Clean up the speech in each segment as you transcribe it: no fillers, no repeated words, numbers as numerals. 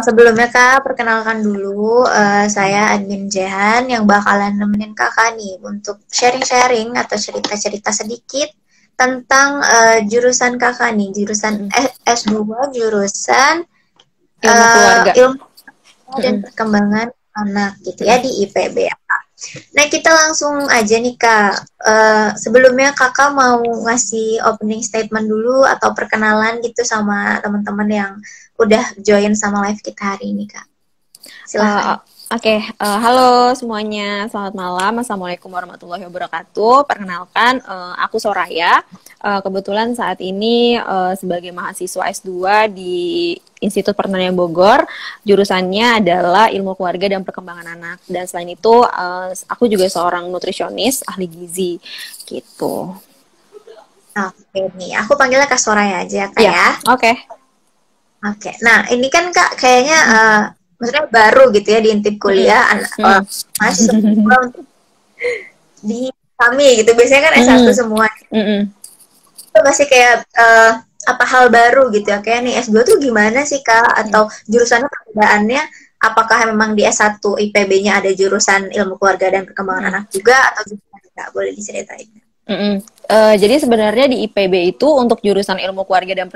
Sebelumnya Kak, perkenalkan dulu, saya admin Jehan yang bakalan nemenin Kakak nih untuk sharing-sharing atau cerita-cerita sedikit tentang jurusan Kakak nih, jurusan Mm-mm. S2, jurusan Ilmu keluarga. ilmu dan Mm-mm. perkembangan anak gitu ya Mm-mm. di IPB ya Kak. Nah kita langsung aja nih Kak, sebelumnya Kakak mau ngasih opening statement dulu atau perkenalan gitu sama teman-teman yang udah join sama live kita hari ini Kak. Eh, Silahkan. Oke, halo semuanya, selamat malam. Assalamualaikum warahmatullahi wabarakatuh. Perkenalkan, aku Soraya. Kebetulan saat ini sebagai mahasiswa S2 di Institut Pertanian Bogor, jurusannya adalah Ilmu Keluarga dan Perkembangan Anak. Dan selain itu, aku juga seorang nutrisionis, ahli gizi, gitu. Oke nih, aku panggilnya Kak Soraya aja ya Kak Ya, ya. oke. Oke, nah ini kan Kak kayaknya maksudnya baru gitu ya diintip Mm-mm. kuliah Mm-mm. mahasiswa untuk di kami gitu. Biasanya kan S1 Mm-mm. semua. Mm-mm. Itu masih kayak apa hal baru gitu ya. Kayak nih S2 tuh gimana sih Kak? Atau jurusannya perbedaannya apakah memang di S1 IPB-nya ada jurusan ilmu keluarga dan perkembangan Mm-mm. anak juga atau gimana Kak? Boleh diceritain? Mm-mm. Jadi sebenarnya di IPB itu untuk jurusan ilmu keluarga dan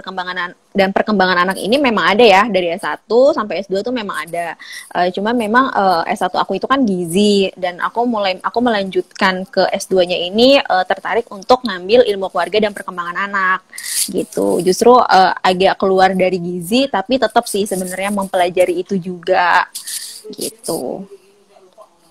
perkembangan anak ini memang ada ya dari S1 sampai S2 tuh memang ada. Cuma memang S1 aku itu kan gizi dan aku melanjutkan ke S2-nya ini tertarik untuk ngambil ilmu keluarga dan perkembangan anak gitu. Justru agak keluar dari gizi tapi tetap sih sebenarnya mempelajari itu juga gitu.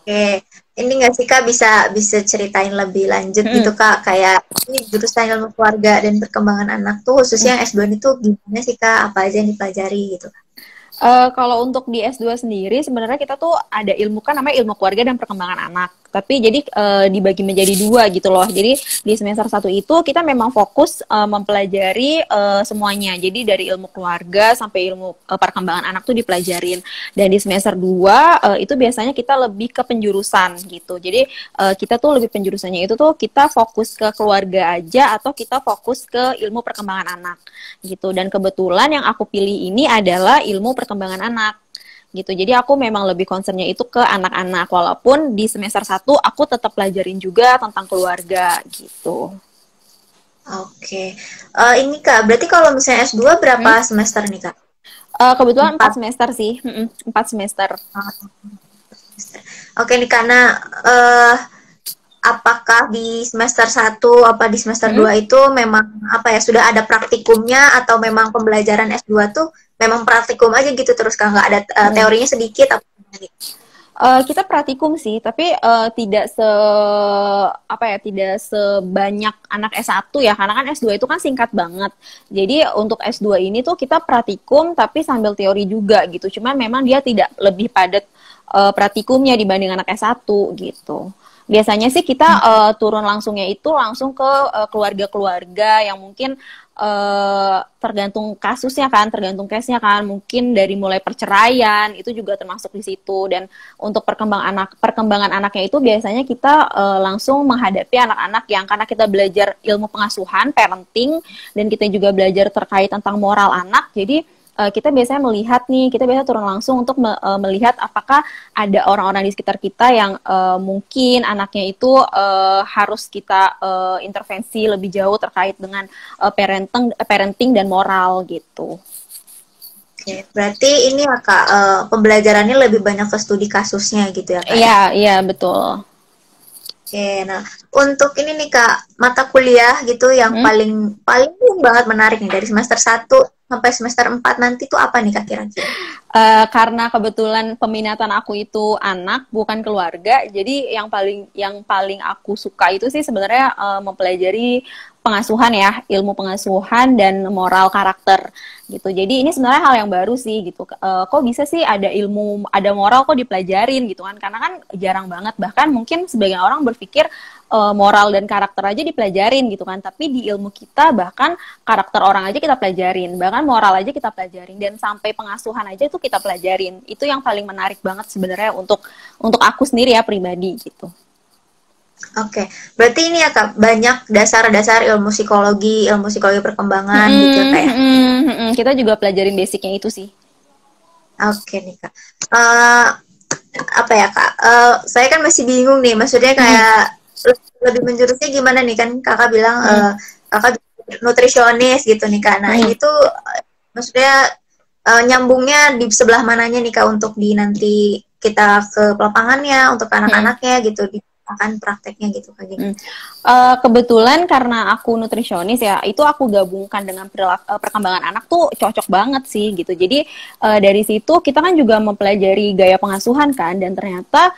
Oke, ini nggak sih Kak bisa bisa ceritain lebih lanjut gitu Mm-mm. Kak, kayak ini jurusan ilmu keluarga dan perkembangan anak tuh khususnya yang S2 itu gimana sih Kak, apa aja yang dipelajari gitu. Kalau untuk di S2 sendiri sebenarnya kita tuh ada ilmu kan namanya ilmu keluarga dan perkembangan anak. Tapi jadi dibagi menjadi dua gitu loh. Jadi di semester 1 itu kita memang fokus mempelajari semuanya. Jadi dari ilmu keluarga sampai ilmu perkembangan anak tuh dipelajarin. Dan di semester 2 itu biasanya kita lebih ke penjurusan gitu. Jadi kita tuh lebih penjurusannya itu tuh kita fokus ke keluarga aja atau kita fokus ke ilmu perkembangan anak gitu. Dan kebetulan yang aku pilih ini adalah ilmu perkembangan anak gitu. Jadi aku memang lebih concernnya itu ke anak-anak walaupun di semester 1 aku tetap pelajarin juga tentang keluarga gitu. Oke, ini Kak, berarti kalau misalnya S2 berapa Hmm? semester nih Kak? Kebetulan 4 Empat. semester sih. 4 semester. Semester. Oke nih karena eh, apakah di semester 1 apa di semester Hmm? 2 itu memang apa ya sudah ada praktikumnya atau memang pembelajaran S2 tuh memang praktikum aja gitu terus Kak nggak ada Hmm. teorinya sedikit apa gitu. Kita praktikum sih, tapi tidak tidak sebanyak anak S1 ya, karena kan S2 itu kan singkat banget. Jadi untuk S2 ini tuh kita praktikum tapi sambil teori juga gitu. Cuman memang dia tidak lebih padat praktikumnya dibanding anak S1 gitu. Biasanya sih kita turun langsungnya itu langsung ke keluarga-keluarga yang mungkin tergantung kasusnya kan, tergantung case-nya kan, mungkin dari mulai perceraian itu juga termasuk di situ. Dan untuk perkembangan anaknya itu biasanya kita langsung menghadapi anak-anak yang karena kita belajar ilmu pengasuhan, parenting, dan kita juga belajar terkait tentang moral anak. Jadi kita biasanya melihat nih, kita biasanya turun langsung untuk melihat apakah ada orang-orang di sekitar kita yang mungkin anaknya itu harus kita intervensi lebih jauh terkait dengan parenting dan moral gitu. Oke, berarti ini ya Kak pembelajarannya lebih banyak ke studi kasusnya gitu ya Kak Iya, ya. iya betul. Oke, nah untuk ini nih Kak mata kuliah gitu yang Hmm? paling paling banget menarik nih dari semester 1 sampai semester 4 nanti tuh apa nih Kak kira-kira? Karena kebetulan peminatan aku itu anak bukan keluarga, jadi yang paling aku suka itu sih sebenarnya mempelajari pengasuhan ya, ilmu pengasuhan dan moral karakter gitu. Jadi ini sebenarnya hal yang baru sih gitu. Kok bisa sih ada ilmu, ada moral kok dipelajarin gitu kan? Karena kan jarang banget. Bahkan mungkin sebagian orang berpikir moral dan karakter aja dipelajarin gitu kan. Tapi di ilmu kita bahkan karakter orang aja kita pelajarin, bahkan moral aja kita pelajarin dan sampai pengasuhan aja itu kita pelajarin. Itu yang paling menarik banget sebenarnya untuk aku sendiri ya pribadi gitu. Oke, berarti ini ya Kak banyak dasar-dasar ilmu psikologi perkembangan gitu ya Kak ya. Kita juga pelajarin basicnya itu sih. Oke nih Kak. Eh, apa ya Kak? Saya kan masih bingung nih. Maksudnya kayak lebih menjurusnya gimana nih, kan Kakak bilang Kakak nutrisionis gitu nih Kak. Nah ini tuh maksudnya nyambungnya di sebelah mananya nih Kak, untuk di nanti kita ke lapangannya untuk anak-anaknya gitu, di akan prakteknya gitu Kak, gimana? Kebetulan karena aku nutrisionis ya, itu aku gabungkan dengan perkembangan anak tuh cocok banget sih gitu. Jadi dari situ kita kan juga mempelajari gaya pengasuhan kan, dan ternyata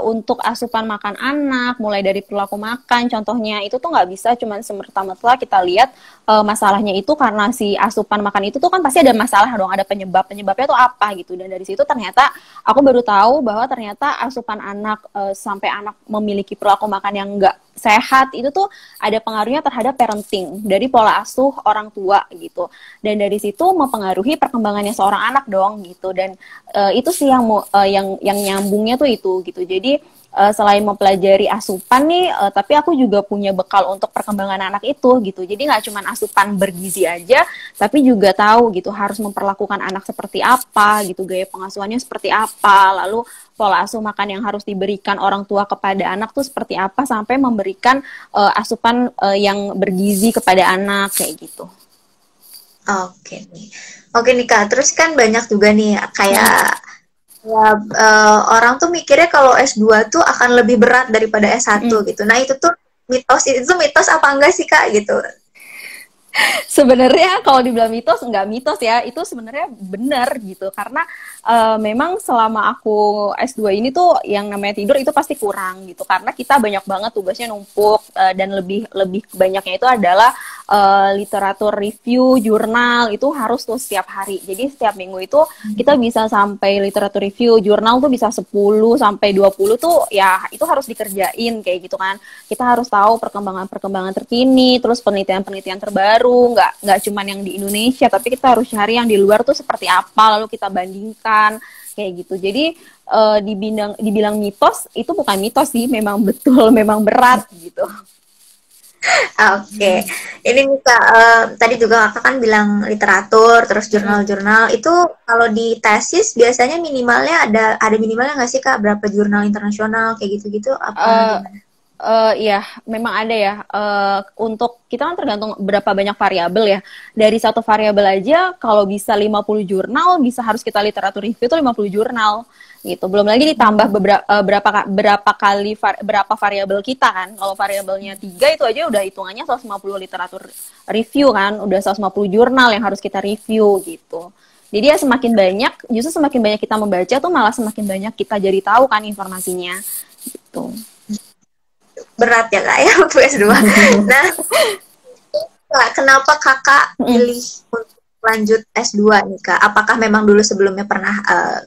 untuk asupan makan anak, mulai dari perilaku makan, contohnya itu tuh nggak bisa cuman semerta-merta kita lihat masalahnya itu karena si asupan makan itu tuh kan pasti ada masalah dong, ada penyebabnya tuh apa gitu. Dan dari situ ternyata aku baru tahu bahwa ternyata asupan anak sampai anak memiliki perilaku makan yang nggak sehat itu tuh ada pengaruhnya terhadap parenting dari pola asuh orang tua gitu, dan dari situ mempengaruhi perkembangannya seorang anak dong gitu. Dan itu sih yang nyambungnya tuh itu gitu. Jadi selain mempelajari asupan nih, tapi aku juga punya bekal untuk perkembangan anak itu gitu. Jadi nggak cuma asupan bergizi aja, tapi juga tahu gitu harus memperlakukan anak seperti apa gitu, gaya pengasuhannya seperti apa, lalu pola asuh makan yang harus diberikan orang tua kepada anak tuh seperti apa, sampai memberikan asupan yang bergizi kepada anak kayak gitu. Oke nih. Oke nih Kak, terus kan banyak juga nih kayak ya, orang tuh mikirnya kalau S2 tuh akan lebih berat daripada S1 gitu. Nah, itu tuh mitos apa enggak sih Kak gitu? Sebenarnya kalau dibilang mitos, nggak mitos ya, itu sebenarnya benar gitu. Karena memang selama aku S2 ini tuh yang namanya tidur itu pasti kurang gitu. Karena kita banyak banget tugasnya numpuk, dan lebih banyaknya itu adalah literatur review, jurnal, itu harus tuh setiap hari. Jadi setiap minggu itu kita bisa sampai literatur review, jurnal tuh bisa 10 sampai 20 tuh ya itu harus dikerjain kayak gitu kan. Kita harus tahu perkembangan terkini, terus penelitian-penelitian terbaru, nggak cuman yang di Indonesia, tapi kita harus cari yang di luar tuh seperti apa, lalu kita bandingkan kayak gitu. Jadi dibilang mitos itu bukan mitos sih, memang betul, memang berat gitu. Oke, ini nih Kak, tadi juga Kakak kan bilang literatur, terus jurnal-jurnal, itu kalau di tesis biasanya minimalnya ada minimalnya nggak sih Kak, berapa jurnal internasional kayak gitu-gitu, apa gimana? Iya, memang ada ya. Untuk kita kan tergantung berapa banyak variabel ya. Dari satu variabel aja, kalau bisa 50 jurnal, bisa harus kita literatur review itu 50 jurnal gitu. Belum lagi ditambah berapa variabel kita kan. Kalau variabelnya 3 itu aja udah hitungannya 150 literatur review kan, udah 150 jurnal yang harus kita review gitu. Jadi ya semakin banyak, justru semakin banyak kita membaca tuh malah semakin banyak kita jadi tahu kan informasinya gitu. Berat ya Kak ya untuk S2. Nah, Kak, kenapa Kakak pilih untuk lanjut S2 nih Kak? Apakah memang dulu sebelumnya pernah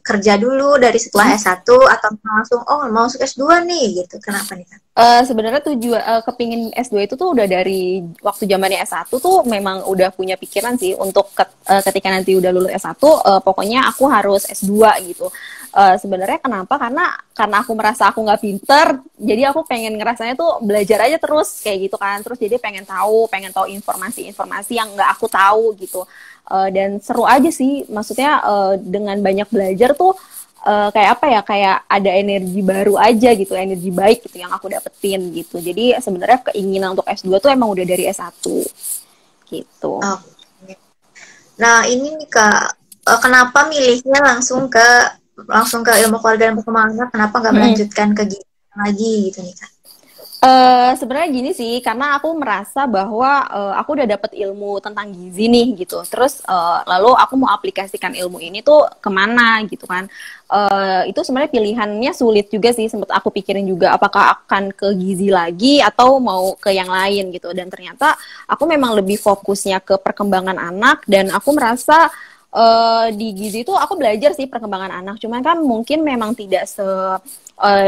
kerja dulu dari setelah S1, atau langsung mau masuk S2 nih gitu? Kenapa nih Kak? Sebenarnya tujuan kepingin S2 itu tuh udah dari waktu zamannya S1 tuh memang udah punya pikiran sih untuk ketika nanti udah lulus S1, pokoknya aku harus S2 gitu. Sebenarnya kenapa? Karena aku merasa aku nggak pinter, jadi aku pengen ngerasanya tuh belajar aja terus kayak gitu kan. Terus jadi pengen tahu informasi-informasi yang nggak aku tahu gitu. Dan seru aja sih, maksudnya dengan banyak belajar tuh kayak apa ya, kayak ada energi baru aja gitu, energi baik gitu yang aku dapetin gitu. Jadi sebenarnya keinginan untuk S2 tuh emang udah dari S1 gitu. Oh. Nah, ini nih Kak, kenapa milihnya langsung ke ilmu keluarga dan perkembangan anak, kenapa nggak melanjutkan ke gizi lagi gitu nih Kak? Sebenarnya gini sih, karena aku merasa bahwa aku udah dapet ilmu tentang gizi nih gitu. Terus lalu aku mau aplikasikan ilmu ini tuh kemana gitu kan. Itu sebenarnya pilihannya sulit juga sih. Sempat aku pikirin juga apakah akan ke gizi lagi atau mau ke yang lain gitu. Dan ternyata aku memang lebih fokusnya ke perkembangan anak, dan aku merasa di gizi itu aku belajar sih perkembangan anak. Cuman kan mungkin memang tidak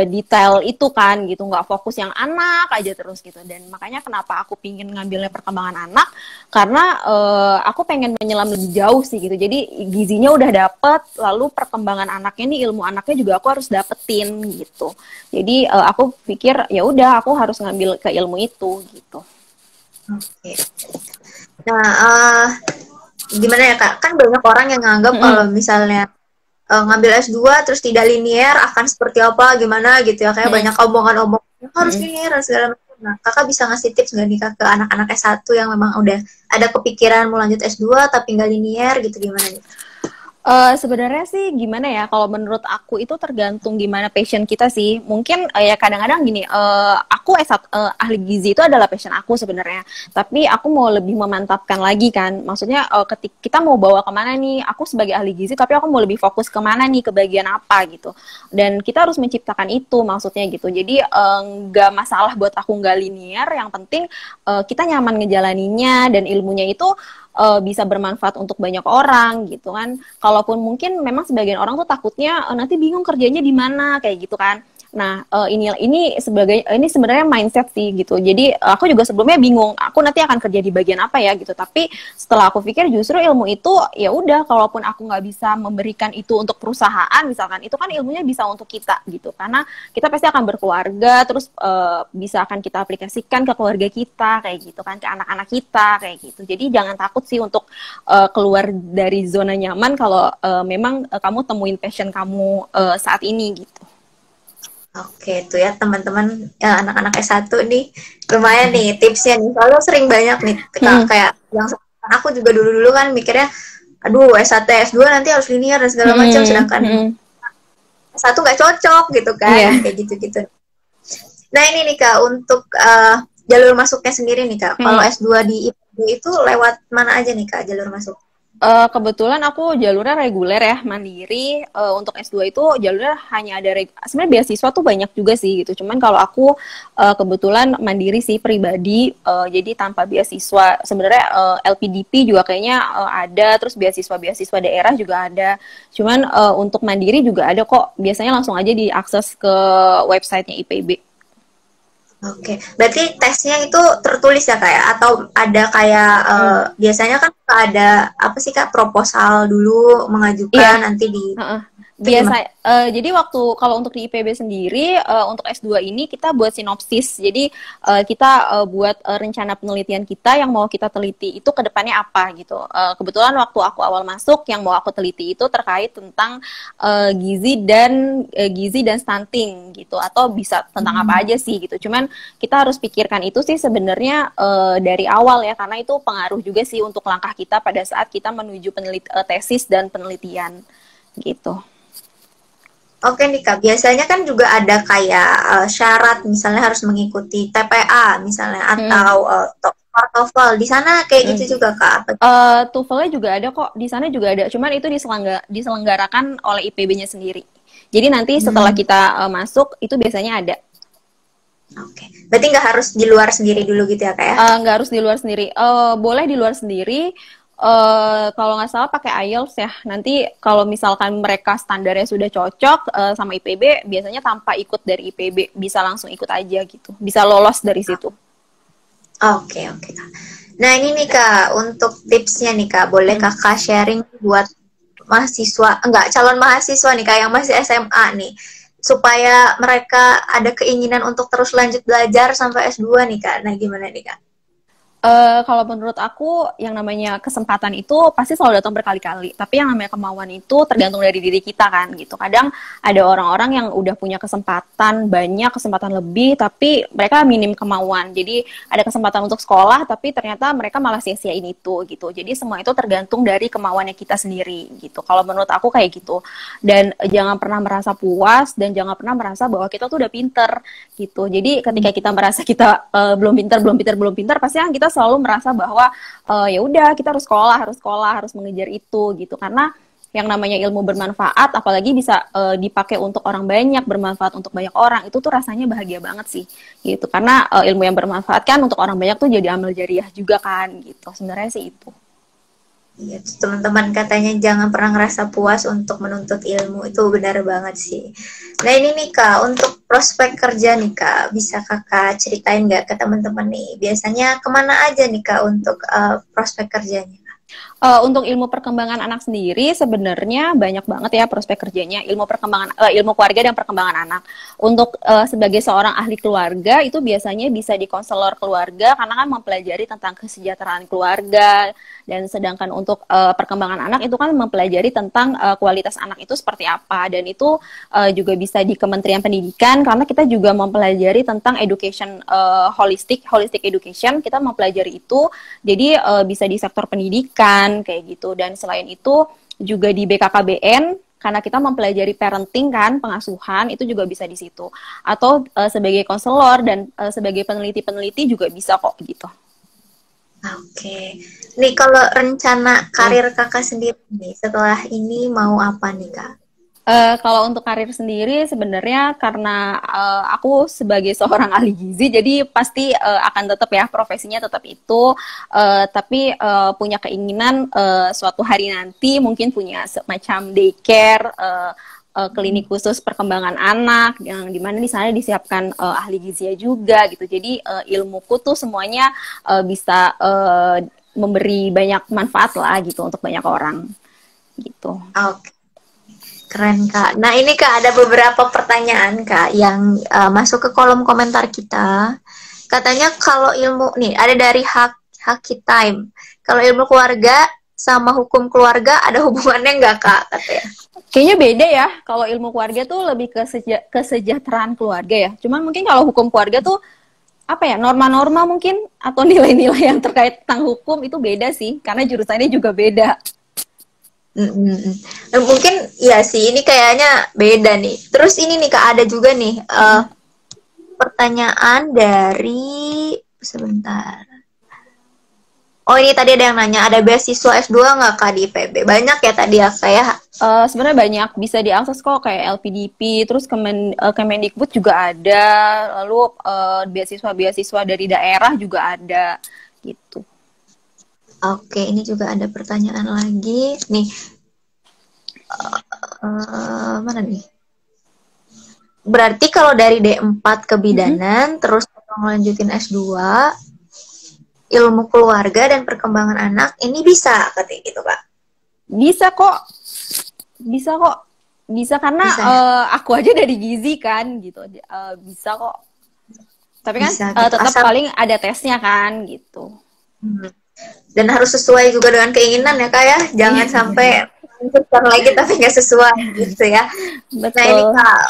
detail itu kan gitu, nggak fokus yang anak aja terus gitu. Dan makanya kenapa aku pingin ngambilnya perkembangan anak, karena aku pengen menyelam lebih jauh sih gitu. Jadi gizinya udah dapet, lalu perkembangan anaknya nih, ilmu anaknya juga aku harus dapetin gitu. Jadi aku pikir ya udah aku harus ngambil ke ilmu itu gitu. Oke. Nah, gimana ya Kak? Kan banyak orang yang nganggap kalau misalnya ngambil S2 terus tidak linear akan seperti apa gimana gitu ya, kayak banyak omongan-omongan harus linear dan segala macam. Nah, kakak bisa ngasih tips nggak nih kak ke anak-anak S1 yang memang udah ada kepikiran mau lanjut S2 tapi nggak linear gitu, gimana nih? Sebenarnya sih gimana ya, kalau menurut aku itu tergantung gimana passion kita sih. Mungkin ya kadang-kadang gini, aku ahli gizi itu adalah passion aku sebenarnya. Tapi aku mau lebih memantapkan lagi kan. Maksudnya ketika kita mau bawa kemana nih, aku sebagai ahli gizi tapi aku mau lebih fokus kemana nih, ke bagian apa gitu. Dan kita harus menciptakan itu maksudnya gitu. Jadi nggak masalah buat aku nggak linear, yang penting kita nyaman ngejalaninnya dan ilmunya itu bisa bermanfaat untuk banyak orang gitu kan. Kalaupun mungkin memang sebagian orang tuh takutnya nanti bingung kerjanya di mana kayak gitu kan. Nah, ini sebenarnya mindset sih gitu. Jadi aku juga sebelumnya bingung, aku nanti akan kerja di bagian apa ya gitu. Tapi setelah aku pikir justru ilmu itu ya udah, kalaupun aku nggak bisa memberikan itu untuk perusahaan misalkan, itu kan ilmunya bisa untuk kita gitu. Karena kita pasti akan berkeluarga, terus bisa akan kita aplikasikan ke keluarga kita kayak gitu kan, ke anak-anak kita kayak gitu. Jadi jangan takut sih untuk keluar dari zona nyaman kalau memang kamu temuin passion kamu saat ini gitu. Oke, itu ya teman-teman ya, anak-anak S1 nih, lumayan nih tipsnya nih. Soalnya sering banyak nih, kayak yang aku juga dulu-dulu kan mikirnya, aduh S1, S2 nanti harus linear dan segala macam, sedangkan S1 nggak cocok gitu kan, kayak gitu-gitu. Nah ini nih Kak, untuk jalur masuknya sendiri nih Kak, kalau S2 di IPB itu lewat mana aja nih Kak jalur masuk? Kebetulan aku jalurnya reguler ya, mandiri. Untuk S2 itu jalurnya hanya ada, sebenarnya beasiswa tuh banyak juga sih gitu. Cuman kalau aku kebetulan mandiri sih pribadi, jadi tanpa beasiswa. Sebenarnya LPDP juga kayaknya ada, terus beasiswa daerah juga ada. Cuman untuk mandiri juga ada kok. Biasanya langsung aja diakses ke websitenya IPB. Oke, berarti tesnya itu tertulis ya Kak ya? Atau ada kayak biasanya kan ada apa sih Kak, proposal dulu mengajukan nanti di jadi kalau untuk di IPB sendiri untuk S2 ini kita buat sinopsis. Jadi kita buat rencana penelitian kita yang mau kita teliti itu ke depannya apa gitu. Kebetulan waktu aku awal masuk yang mau aku teliti itu terkait tentang gizi dan stunting gitu, atau bisa tentang apa aja sih gitu. Cuman kita harus pikirkan itu sih sebenarnya dari awal ya, karena itu pengaruh juga sih untuk langkah kita pada saat kita menuju tesis dan penelitian gitu. Oke nih Kak, biasanya kan juga ada kayak syarat misalnya harus mengikuti TPA misalnya atau TOEFL. Di sana kayak gitu juga Kak? TOEFL-nya juga ada kok, di sana juga ada. Cuman itu diselenggarakan oleh IPB-nya sendiri. Jadi nanti setelah kita masuk itu biasanya ada. Oke, berarti nggak harus di luar sendiri dulu gitu ya Kak ya? Nggak harus di luar sendiri. Boleh di luar sendiri. Kalau nggak salah pakai IELTS ya. Nanti kalau misalkan mereka standarnya sudah cocok sama IPB, biasanya tanpa ikut dari IPB, bisa langsung ikut aja gitu. Bisa lolos dari situ. Oke. Nah ini nih Kak, untuk tipsnya nih Kak, boleh Kakak sharing buat calon mahasiswa nih Kak yang masih SMA nih, supaya mereka ada keinginan untuk terus lanjut belajar sampai S2 nih Kak. Nah gimana nih Kak? Kalau menurut aku yang namanya kesempatan itu pasti selalu datang berkali-kali, tapi yang namanya kemauan itu tergantung dari diri kita kan gitu. Kadang ada orang-orang yang udah punya kesempatan banyak, kesempatan lebih, tapi mereka minim kemauan. Jadi ada kesempatan untuk sekolah, tapi ternyata mereka malah sia-siain itu gitu. Jadi semua itu tergantung dari kemauannya kita sendiri gitu. Kalau menurut aku kayak gitu. Dan jangan pernah merasa puas dan jangan pernah merasa bahwa kita tuh udah pinter gitu. Jadi ketika kita merasa kita belum pinter, pasti kan kita selalu merasa bahwa ya udah kita harus sekolah, harus mengejar itu gitu. Karena yang namanya ilmu bermanfaat, apalagi bisa dipakai untuk orang banyak, bermanfaat untuk banyak orang, itu tuh rasanya bahagia banget sih gitu. Karena ilmu yang bermanfaat kan untuk orang banyak tuh jadi amal jariah juga kan gitu. Sebenarnya sih itu. Iya, teman-teman katanya jangan pernah ngerasa puas untuk menuntut ilmu, itu benar banget sih. Nah ini nih Kak, untuk prospek kerja nih Kak, bisa Kakak ceritain nggak ke teman-teman nih, biasanya kemana aja nih Kak untuk prospek kerjanya? Untuk ilmu perkembangan anak sendiri sebenarnya banyak banget ya prospek kerjanya, ilmu perkembangan ilmu keluarga dan perkembangan anak. Untuk sebagai seorang ahli keluarga itu biasanya bisa di konselor keluarga karena kan mempelajari tentang kesejahteraan keluarga, dan sedangkan untuk perkembangan anak itu kan mempelajari tentang kualitas anak itu seperti apa, dan itu juga bisa di Kementerian Pendidikan karena kita juga mempelajari tentang education holistic education, kita mempelajari itu. Jadi bisa di sektor pendidikan kayak gitu, dan selain itu juga di BKKBN karena kita mempelajari parenting kan, pengasuhan itu juga bisa di situ, atau sebagai konselor dan sebagai peneliti-peneliti juga bisa kok gitu. Oke. Nih kalau rencana karir kakak sendiri nih setelah ini mau apa nih kak? Kalau untuk karir sendiri sebenarnya karena aku sebagai seorang ahli gizi jadi pasti akan tetap ya profesinya tetap itu, tapi punya keinginan suatu hari nanti mungkin punya semacam daycare, klinik khusus perkembangan anak yang dimana di sana disiapkan ahli gizinya juga gitu. Jadi ilmuku tuh semuanya bisa memberi banyak manfaat lah gitu untuk banyak orang gitu. Oke. Keren kak. Nah ini kak ada beberapa pertanyaan kak yang masuk ke kolom komentar kita. Katanya kalau ilmu nih ada dari Haki Time. Kalau ilmu keluarga sama hukum keluarga ada hubungannya nggak kak katanya? Kayaknya beda ya. Kalau ilmu keluarga tuh lebih ke kesejahteraan keluarga ya. Cuman mungkin kalau hukum keluarga tuh apa ya, norma-norma mungkin atau nilai-nilai yang terkait tentang hukum itu beda sih karena jurusannya juga beda. Mungkin ya sih ini kayaknya beda nih. Terus ini nih kak ada juga nih pertanyaan dari sebentar. Oh ini tadi ada yang nanya ada beasiswa S2 nggak kak di IPB? Banyak ya tadi ya saya. Sebenarnya banyak bisa diakses kok kayak LPDP, terus Kemendikbud juga ada, lalu beasiswa-beasiswa dari daerah juga ada gitu. Oke, ini juga ada pertanyaan lagi. Nih, mana nih? Berarti kalau dari D4 kebidanan, terus melanjutin S2, ilmu keluarga dan perkembangan anak, ini bisa katanya gitu, Kak? Bisa kok. Bisa kok. Bisa karena bisa, ya? Aku aja dari gizi kan, gitu. Bisa kok. Tapi kan bisa, gitu. Tetap paling ada tesnya kan, gitu. Dan harus sesuai juga dengan keinginan ya kak ya, jangan sampai lanjutkan lagi tapi nggak sesuai gitu ya. Betul. Nah ini kak,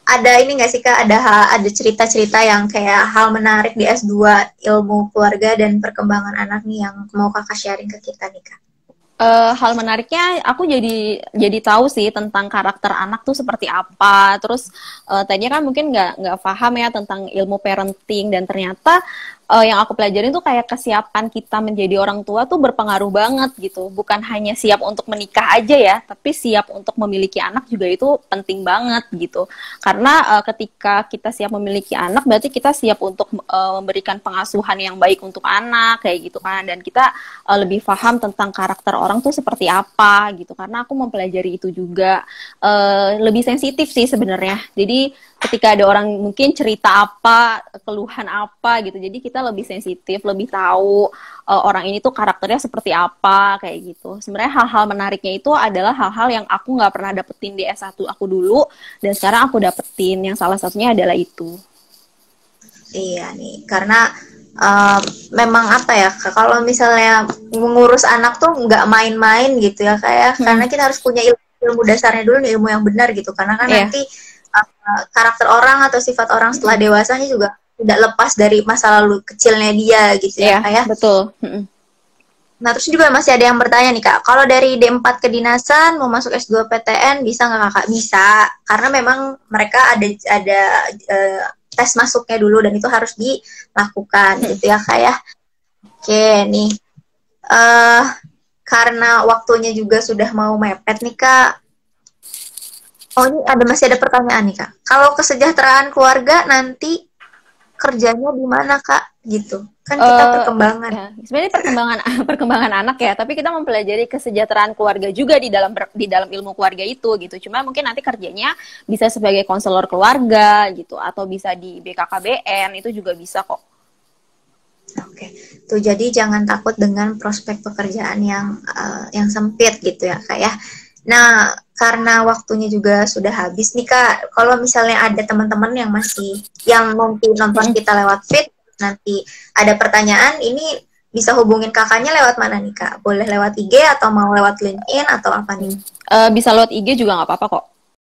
ada ini nggak sih kak, ada cerita-cerita yang kayak hal menarik di S2 ilmu keluarga dan perkembangan anak nih yang mau kakak sharing ke kita nih kak? Hal menariknya aku jadi tahu sih tentang karakter anak tuh seperti apa. Terus tadinya kan mungkin nggak paham ya tentang ilmu parenting, dan ternyata yang aku pelajarin tuh kayak kesiapan kita menjadi orang tua tuh berpengaruh banget gitu. Bukan hanya siap untuk menikah aja ya, tapi siap untuk memiliki anak juga itu penting banget gitu. Karena ketika kita siap memiliki anak, berarti kita siap untuk memberikan pengasuhan yang baik untuk anak kayak gitu kan. Dan kita lebih paham tentang karakter orang tuh seperti apa gitu. Karena aku mempelajari itu juga, lebih sensitif sih sebenarnya. Jadi ketika ada orang mungkin cerita apa, keluhan apa gitu, jadi kita lebih sensitif, lebih tahu orang ini tuh karakternya seperti apa kayak gitu. Sebenarnya hal-hal menariknya itu adalah hal-hal yang aku nggak pernah dapetin di S1 aku dulu, dan sekarang aku dapetin, yang salah satunya adalah itu. Iya nih, karena memang apa ya, kalau misalnya mengurus anak tuh nggak main-main gitu ya kayak, karena kita harus punya ilmu dasarnya dulu, ilmu yang benar gitu, karena kan nanti karakter orang atau sifat orang setelah dewasanya juga tidak lepas dari masa lalu kecilnya dia gitu ya kayak. Betul. Nah terus juga masih ada yang bertanya nih kak, kalau dari D4 kedinasan mau masuk S2 PTN bisa nggak kakak? Bisa, karena memang mereka ada tes masuknya dulu dan itu harus dilakukan gitu ya kak ya. Oke nih, karena waktunya juga sudah mau mepet nih kak. Oh ini masih ada pertanyaan nih kak. Kalau kesejahteraan keluarga nanti kerjanya di mana kak? Gitu. Kan kita perkembangan. Ya. Sebenarnya perkembangan anak ya, tapi kita mempelajari kesejahteraan keluarga juga di dalam ilmu keluarga itu gitu. Cuma mungkin nanti kerjanya bisa sebagai konselor keluarga gitu, atau bisa di BKKBN, itu juga bisa kok. Oke. Tuh jadi jangan takut dengan prospek pekerjaan yang sempit gitu ya Kak ya. Nah, karena waktunya juga sudah habis nih Kak, kalau misalnya ada teman-teman yang nanti nonton kita lewat feed, nanti ada pertanyaan, ini bisa hubungin kakaknya lewat mana nih Kak? Boleh lewat IG atau mau lewat LinkedIn atau apa nih? Bisa lewat IG juga nggak apa-apa kok.